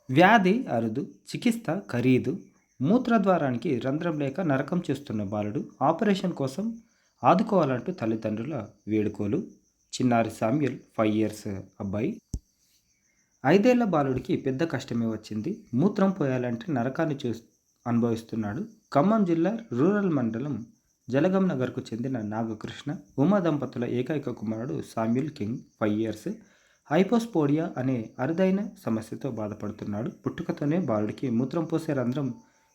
వ్యాధి అరుదు, చికిత్స ఖరీదు, మూత్రద్వారానికి రంధ్రం లేక నరకం చేస్తున్న బాలుడు ఆపరేషన్ కోసం ఆదుకోవాలంటూ తల్లిదండ్రుల వేడుకోలు. చిన్నారి సామ్యుల్ 5 ఇయర్స్ అబ్బాయి. 5 ఏళ్ల బాలుడికి పెద్ద కష్టమే వచ్చింది. మూత్రం పోయాలంటే నరకాన్ని అనుభవిస్తున్నాడు. ఖమ్మం జిల్లా రూరల్ మండలం జలగం నగర్కు చెందిన నాగకృష్ణ, ఉమా దంపతుల ఏకైక కుమారుడు సామ్యుల్ కింగ్ 5 ఇయర్స్. హైపోస్పోడియా అనే అరుదైన సమస్యతో బాధపడుతున్నాడు. పుట్టుకతోనే బాలుడికి మూత్రం పోసే రంధ్రం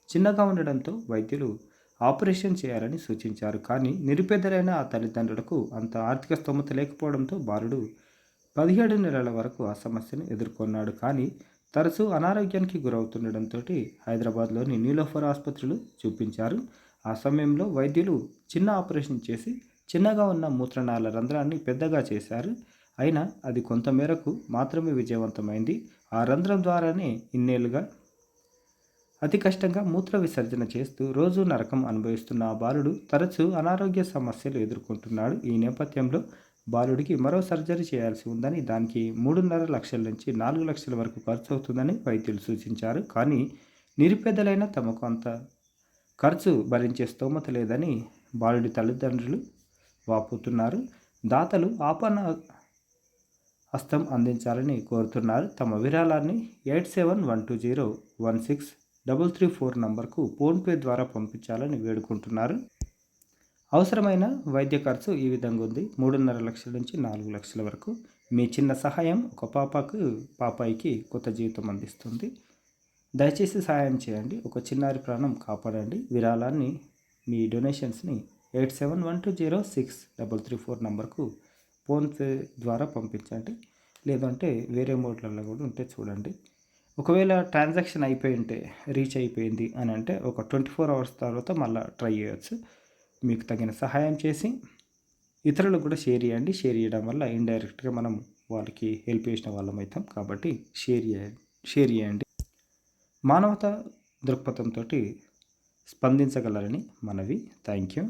చిన్నగా ఉండడంతో వైద్యులు ఆపరేషన్ చేయాలని సూచించారు. కానీ నిరుపేదలైన ఆ తల్లిదండ్రులకు అంత ఆర్థిక స్తోమత లేకపోవడంతో బాలుడు 17 నెలల వరకు ఆ సమస్యను ఎదుర్కొన్నాడు. కానీ తరచూ అనారోగ్యానికి గురవుతుండడంతో హైదరాబాద్లోని నీలోఫర్ ఆసుపత్రిలో చూపించారు. ఆ సమయంలో వైద్యులు చిన్న ఆపరేషన్ చేసి చిన్నగా ఉన్న మూత్రనాళ రంధ్రాన్ని పెద్దగా చేశారు. అయినా అది కొంతమేరకు మాత్రమే విజయవంతమైంది. ఆ రంధ్రం ద్వారానే ఇన్నేళ్లుగా అతి కష్టంగా మూత్ర విసర్జన చేస్తూ రోజూ నరకం అనుభవిస్తున్న ఆ బాలుడు తరచూ అనారోగ్య సమస్యలు ఎదుర్కొంటున్నాడు. ఈ నేపథ్యంలో బాలుడికి మరో సర్జరీ చేయాల్సి ఉందని, దానికి 3.5 లక్షల నుంచి 4 లక్షల వరకు ఖర్చు అవుతుందని వైద్యులు సూచించారు. కానీ నిరుపేదలైన తమకు అంత ఖర్చు భరించే స్తోమత లేదని బాలుడి తల్లిదండ్రులు వాపోతున్నారు. దాతలు ఆపన్న హస్తం అందించాలని కోరుతున్నారు. తమ విరాళాన్ని 8712016334 నంబర్కు ఫోన్పే ద్వారా పంపించాలని వేడుకుంటున్నారు. అవసరమైన వైద్య ఖర్చు ఈ విధంగా ఉంది: 3.5 లక్షల నుంచి 4 లక్షల వరకు. మీ చిన్న సహాయం ఒక పాపాయికి కొత్త జీవితం అందిస్తుంది. దయచేసి సహాయం చేయండి. ఒక చిన్నారి ప్రాణం కాపాడండి. విరాళాన్ని, మీ డొనేషన్స్ని 8712063334 నంబర్కు ఫోన్పే ద్వారా పంపించండి. లేదంటే వేరే మోడ్లలో కూడా ఉంటే చూడండి. ఒకవేళ ట్రాన్సాక్షన్ అయిపోయి ఉంటే, రీచ్ అయిపోయింది అని అంటే ఒక 24 అవర్స్ తర్వాత మళ్ళీ ట్రై చేయొచ్చు. మీకు తగిన సహాయం చేసి ఇతరులకు కూడా షేర్ చేయండి. షేర్ చేయడం వల్ల ఇండైరెక్ట్గా మనం వాళ్ళకి హెల్ప్ చేసిన వాళ్ళం అవుతాం. కాబట్టి షేర్ చేయండి. మానవతా దృక్పథంతో స్పందించగలరని మనవి. Thank you.